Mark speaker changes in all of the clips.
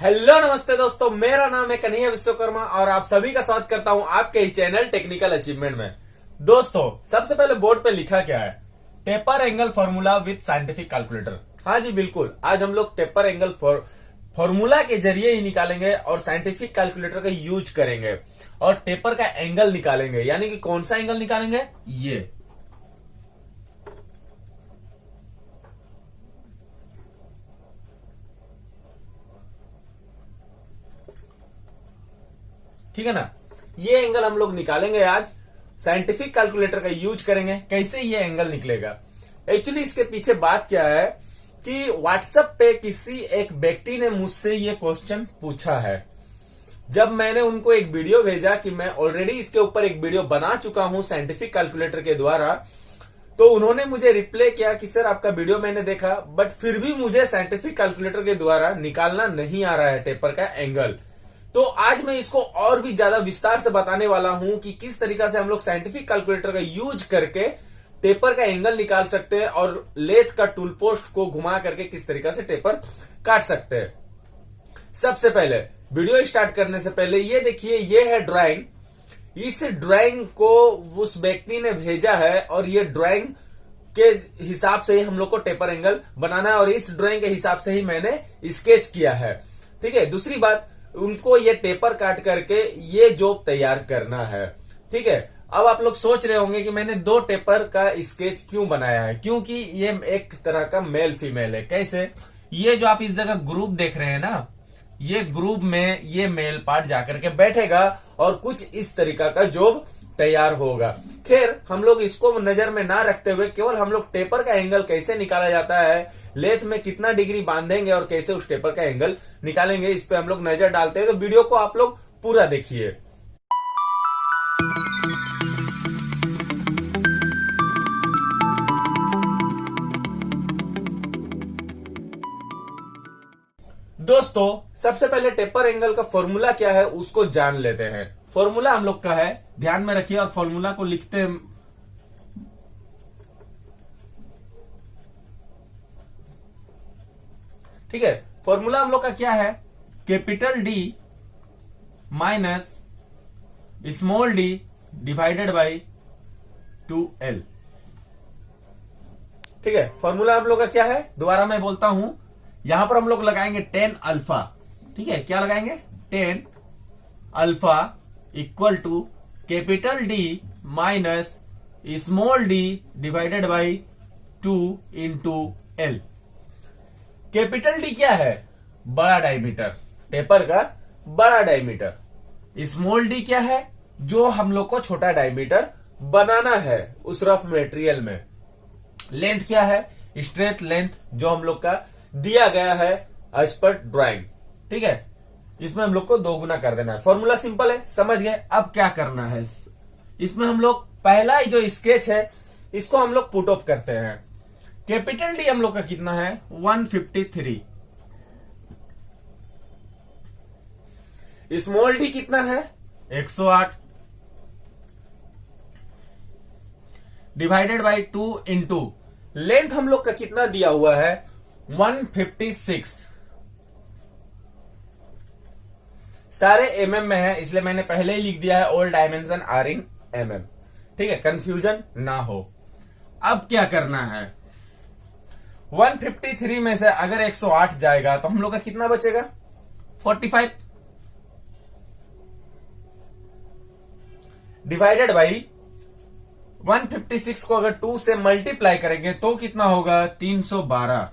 Speaker 1: Hello नमस्ते दोस्तों, मेरा नाम है कन्हैया विश्वकर्मा और आप सभी का स्वागत करता हूं आपके ही चैनल टेक्निकल अचीवमेंट में। दोस्तों, सबसे पहले बोर्ड पे लिखा क्या है? Taper angle formula with scientific calculator. हाँ जी बिल्कुल, आज हम लोग टेपर एंगल फॉर्मूला के जरिए ही निकालेंगे और साइंटिफिक कैलकुलेटर का यूज करेंगे और टेपर का एंगल निकालेंगे। यानी कि कौन सा एंगल निकालेंगे? ये। ठीक है ना? ये एंगल हम लोग निकालेंगे आज, साइंटिफिक कैलकुलेटर का यूज करेंगे। कैसे ये एंगल निकलेगा? एक्चुअली इसके पीछे बात क्या है कि व्हाट्सएप पे किसी एक व्यक्ति ने मुझसे ये क्वेश्चन पूछा है। जब मैंने उनको एक वीडियो भेजा कि मैं ऑलरेडी इसके ऊपर एक वीडियो बना चुका हूं साइंटिफिक कैलकुलेटर के द्वारा, तो उन्होंने मुझे रिप्लाई किया कि सर आपका वीडियो मैंने देखा, बट फिर भी मुझे साइंटिफिक कैलकुलेटर के द्वारा निकालना नहीं आ रहा है टेपर का एंगल। तो आज मैं इसको और भी ज्यादा विस्तार से बताने वाला हूं कि किस तरीका से हम लोग साइंटिफिक कैलकुलेटर का यूज करके टेपर का एंगल निकाल सकते हैं और लेथ का टूल पोस्ट को घुमा करके किस तरीका से टेपर काट सकते हैं। सबसे पहले वीडियो स्टार्ट करने से पहले ये देखिए, ये है ड्राइंग। इस ड्राइंग को उस व्यक्ति ने भेजा है और ये ड्राइंग के हिसाब से ही हम लोग को टेपर एंगल बनाना है और इस ड्राइंग के हिसाब से ही मैंने स्केच किया है। ठीक है, दूसरी बात, उनको ये टेपर काट करके ये जॉब तैयार करना है। ठीक है, अब आप लोग सोच रहे होंगे कि मैंने दो टेपर का स्केच क्यों बनाया है, क्योंकि ये एक तरह का मेल फीमेल है। कैसे? ये जो आप इस जगह ग्रुप देख रहे हैं ना, ये ग्रुप में ये मेल पार्ट जाकर के बैठेगा और कुछ इस तरीका का जॉब तैयार होगा। खैर, हम लोग इसको नजर में ना रखते हुए केवल हम लोग टेपर का एंगल कैसे निकाला जाता है, लेथ में कितना डिग्री बांधेंगे और कैसे उस टेपर का एंगल निकालेंगे, इस पे हम लोग नजर डालते हैं। तो वीडियो को आप लोग पूरा देखिए। दोस्तों, सबसे पहले टेपर एंगल का फॉर्मूला क्या है उसको जान लेते हैं। फॉर्मूला हम लोग का है, ध्यान में रखिए और फॉर्मूला को लिखते हैं। ठीक है, फॉर्मूला हम लोग का क्या है? Capital D minus small D divided by 2L। ठीक है, फॉर्मूला हम लोग का क्या है? दोबारा मैं बोलता हूं, यहां पर हम लोग लगाएंगे 10 अल्फा। ठीक है, क्या लगाएंगे? 10 alpha equal to capital D minus small D divided by 2 into L. Capital D क्या है? बड़ा डायमीटर, टेपर का बड़ा डायमीटर। स्मॉल डी क्या है? जो हम लोग को छोटा डायमीटर बनाना है उस रफ मटेरियल में। लेंथ क्या है? स्ट्रेट लेंथ जो हम लोग का दिया गया है एज पर ड्राइंग। ठीक है, इसमें हम लोग को 2 गुना कर देना है। फॉर्मूला सिंपल है, समझ गए। अब क्या करना है, इसमें हम लोग पहला ही जो स्केच है इसको हम लोग पुट ऑफ करते हैं। कैपिटल डी हम लोग का कितना है? 153। स्मॉल डी कितना है? 108 डिवाइडेड बाई 2 इंटू लेंथ हम लोग का कितना दिया हुआ है? 156। सारे mm में है, इसलिए मैंने पहले ही लिख दिया है all dimension are in mm। ठीक है, कंफ्यूजन ना हो। अब क्या करना है? 153 में से अगर 108 जाएगा तो हम लोग का कितना बचेगा? 45 डिवाइडेड बाई 156 को अगर 2 से मल्टीप्लाई करेंगे तो कितना होगा? 312।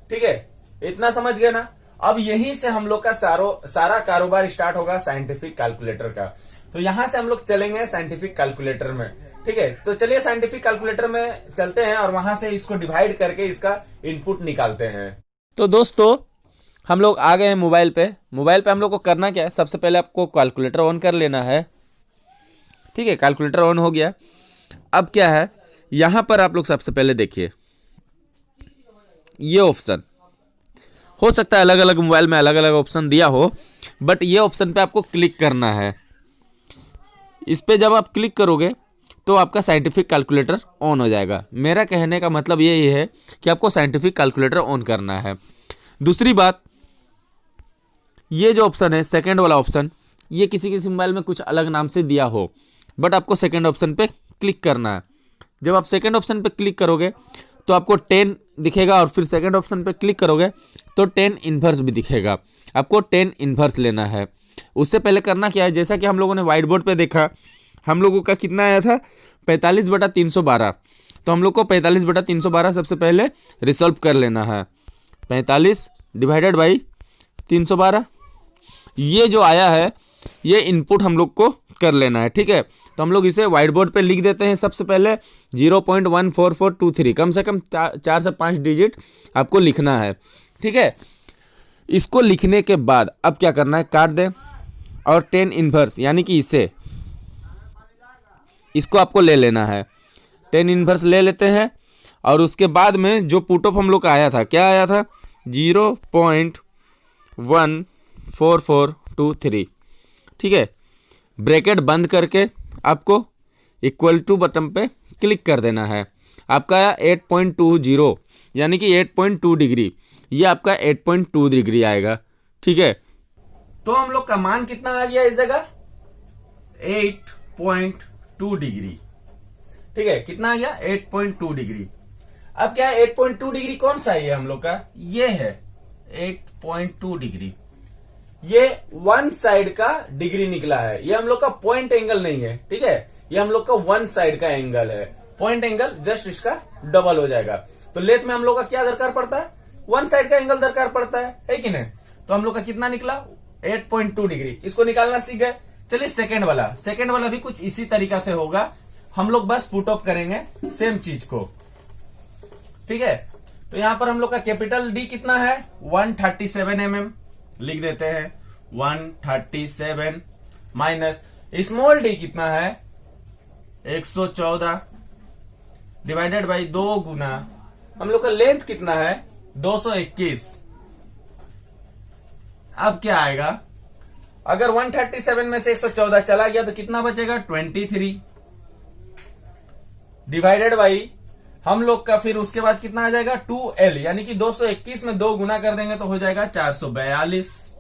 Speaker 1: ठीक है, इतना समझ गए ना? अब यहीं से हम लोग का सारा कारोबार स्टार्ट होगा साइंटिफिक कैलकुलेटर का। तो यहां से हम लोग चलेंगे साइंटिफिक कैलकुलेटर में। ठीक है, तो चलिए साइंटिफिक कैलकुलेटर में चलते हैं और वहां से इसको डिवाइड करके इसका इनपुट निकालते हैं। तो दोस्तों, हम लोग आ गए हैं मोबाइल पे। मोबाइल पे हम लोग को करना क्या है? सबसे पहले आपको कैलकुलेटर ऑन कर लेना है। ठीक है, कैलकुलेटर ऑन हो गया। अब क्या है, यहां पर आप लोग सबसे पहले देखिए, ये ऑप्शन हो सकता है अलग अलग मोबाइल में अलग अलग ऑप्शन दिया हो, बट ये ऑप्शन पे आपको क्लिक करना है। इस पे जब आप क्लिक करोगे तो आपका साइंटिफिक कैलकुलेटर ऑन हो जाएगा। मेरा कहने का मतलब यही है कि आपको साइंटिफिक कैलकुलेटर ऑन करना है। दूसरी बात, ये जो ऑप्शन है सेकंड वाला ऑप्शन, ये किसी किसी मोबाइल में कुछ अलग नाम से दिया हो, बट आपको सेकंड ऑप्शन पे क्लिक करना है। जब आप सेकंड ऑप्शन पे क्लिक करोगे तो आपको 10 दिखेगा, और फिर सेकंड ऑप्शन पे क्लिक करोगे तो 10 इन्वर्स भी दिखेगा। आपको 10 इन्वर्स लेना है। उससे पहले करना क्या है, जैसा कि हम लोगों ने व्हाइट बोर्ड पे देखा, हम लोगों का कितना आया था 45/312, तो हम लोग को 45/312 सबसे पहले रिसॉल्व कर लेना है। 45 डिवाइडेड बाई 312, ये जो आया है ये इनपुट हम लोग को कर लेना है। ठीक है, तो हम लोग इसे व्हाइट बोर्ड पे लिख देते हैं। सबसे पहले 0.14423, कम से कम 4 से 5 डिजिट आपको लिखना है। ठीक है, इसको लिखने के बाद अब क्या करना है, काट दें और 10 इन्वर्स यानी कि इसको आपको ले लेना है। 10 इन्वर्स ले लेते हैं, और उसके बाद में जो पुट ऑफ हम लोग का आया था, क्या आया था 0.14423। ठीक है, ब्रैकेट बंद करके आपको इक्वल टू बटन पे क्लिक कर देना है। आपका 8.20 यानी कि 8.2 डिग्री, ये आपका 8.2 डिग्री आएगा। ठीक है, तो हम लोग का मान कितना आ गया इस जगह 8.2 डिग्री। ठीक है, कितना आ गया 8.2 डिग्री। अब क्या है 8.2 डिग्री कौन सा है, हम लोग का ये है 8.2 डिग्री। ये वन साइड का डिग्री निकला है, ये हम लोग का पॉइंट एंगल नहीं है। ठीक है, ये हम लोग का वन साइड का एंगल है। पॉइंट एंगल जस्ट इसका डबल हो जाएगा। तो लेथ में हम लोग का क्या दरकार पड़ता है, वन साइड का एंगल दरकार पड़ता है कि नहीं। तो हम लोग का कितना निकला 8.2 डिग्री। इसको निकालना सीख गए। चलिए सेकेंड वाला भी कुछ इसी तरीका से होगा। हम लोग बस पुट ऑफ करेंगे सेम चीज को। ठीक है, तो यहां पर हम लोग का कैपिटल डी कितना है 137 mm लिख देते हैं। 137 माइनस स्मॉल डी कितना है 114 डिवाइडेड बाई 2 गुना हम लोग का लेंथ कितना है 221। अब क्या आएगा, अगर 137 में से 114 चला गया तो कितना बचेगा 23 डिवाइडेड बाई हम लोग का फिर उसके बाद कितना आ जाएगा 2L, यानी कि 221 में 2 गुना कर देंगे तो हो जाएगा 442।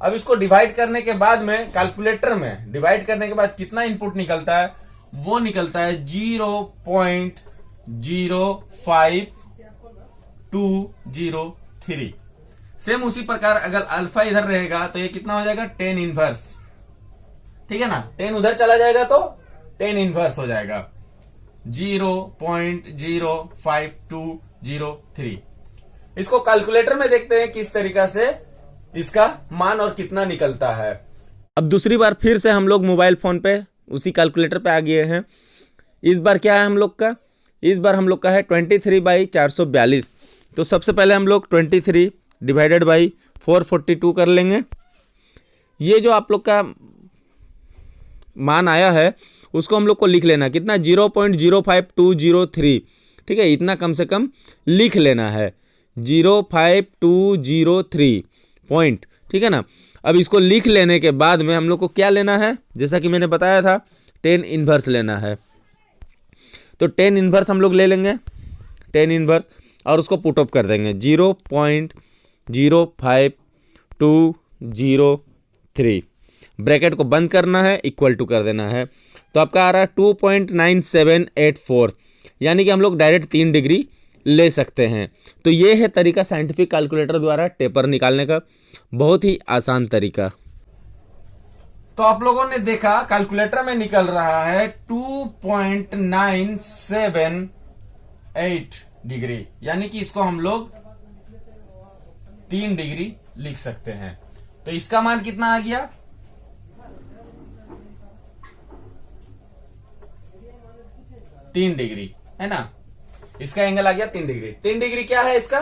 Speaker 1: अब इसको डिवाइड करने के बाद में कैलकुलेटर में डिवाइड करने के बाद कितना इनपुट निकलता है, वो निकलता है 0.05203। सेम उसी प्रकार अगर अल्फा इधर रहेगा तो ये कितना हो जाएगा 10 इनवर्स। ठीक है ना, 10 उधर चला जाएगा तो 10 इनवर्स हो जाएगा 0.05203। इसको कैलकुलेटर में देखते हैं किस तरीका से इसका मान और कितना निकलता है। अब दूसरी बार फिर से हम लोग मोबाइल फोन पे उसी कैलकुलेटर पे आ गए हैं। इस बार क्या है हम लोग का, इस बार हम लोग का है 23/442। तो सबसे पहले हम लोग 23 डिवाइडेड बाई 442 कर लेंगे। ये जो आप लोग का मान आया है उसको हम लोग को लिख लेना, कितना 0.05203। ठीक है, इतना कम से कम लिख लेना है 05203 पॉइंट। ठीक है ना, अब इसको लिख लेने के बाद में हम लोग को क्या लेना है, जैसा कि मैंने बताया था 10 इनवर्स लेना है। तो 10 इनवर्स हम लोग ले लेंगे 10 इनवर्स और उसको पुट ऑफ कर देंगे 0.05203। ब्रैकेट को बंद करना है, इक्वल टू कर देना है। तो आपका आ रहा है 2.9784, यानी कि हम लोग डायरेक्ट 3 डिग्री ले सकते हैं। तो ये है तरीका साइंटिफिक कैलकुलेटर द्वारा टेपर निकालने का, बहुत ही आसान तरीका। तो आप लोगों ने देखा कैलकुलेटर में निकल रहा है 2.978 डिग्री, यानी कि इसको हम लोग 3 डिग्री लिख सकते हैं। तो इसका मान कितना आ गया 3 डिग्री, है ना। इसका एंगल आ गया 3 डिग्री। 3 डिग्री क्या है, इसका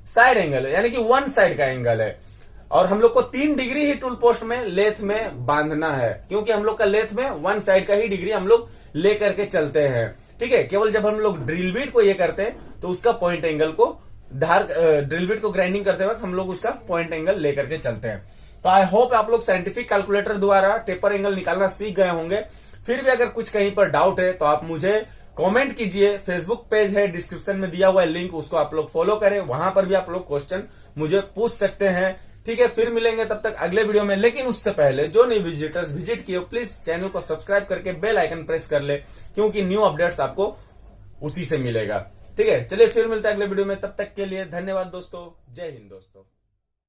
Speaker 1: साइड एंगल है, यानी कि वन साइड का एंगल है। और हम लोग को 3 डिग्री ही टूल पोस्ट में लेथ में बांधना है, क्योंकि हम लोग का लेथ में वन साइड का ही डिग्री हम लोग ले करके चलते हैं। ठीक है, केवल जब हम लोग ड्रिल बीट को ये करते हैं तो उसका पॉइंट एंगल को ड्रिल बीट को ग्राइंडिंग करते वक्त हम लोग उसका पॉइंट एंगल लेकर के चलते हैं। तो आई होप आप लोग साइंटिफिक कैलकुलेटर द्वारा टेपर एंगल निकालना सीख गए होंगे। फिर भी अगर कुछ कहीं पर डाउट है तो आप मुझे कमेंट कीजिए। फेसबुक पेज है, डिस्क्रिप्शन में दिया हुआ है लिंक, उसको आप लोग फॉलो करें, वहां पर भी आप लोग क्वेश्चन मुझे पूछ सकते हैं। ठीक है, फिर मिलेंगे तब तक अगले वीडियो में। लेकिन उससे पहले जो नए विजिटर्स विजिट किए प्लीज चैनल को सब्सक्राइब करके बेल आइकन प्रेस कर ले, क्योंकि न्यू अपडेट्स आपको उसी से मिलेगा। ठीक है, चलिए फिर मिलते हैं अगले वीडियो में, तब तक के लिए धन्यवाद दोस्तों। जय हिंद दोस्तों।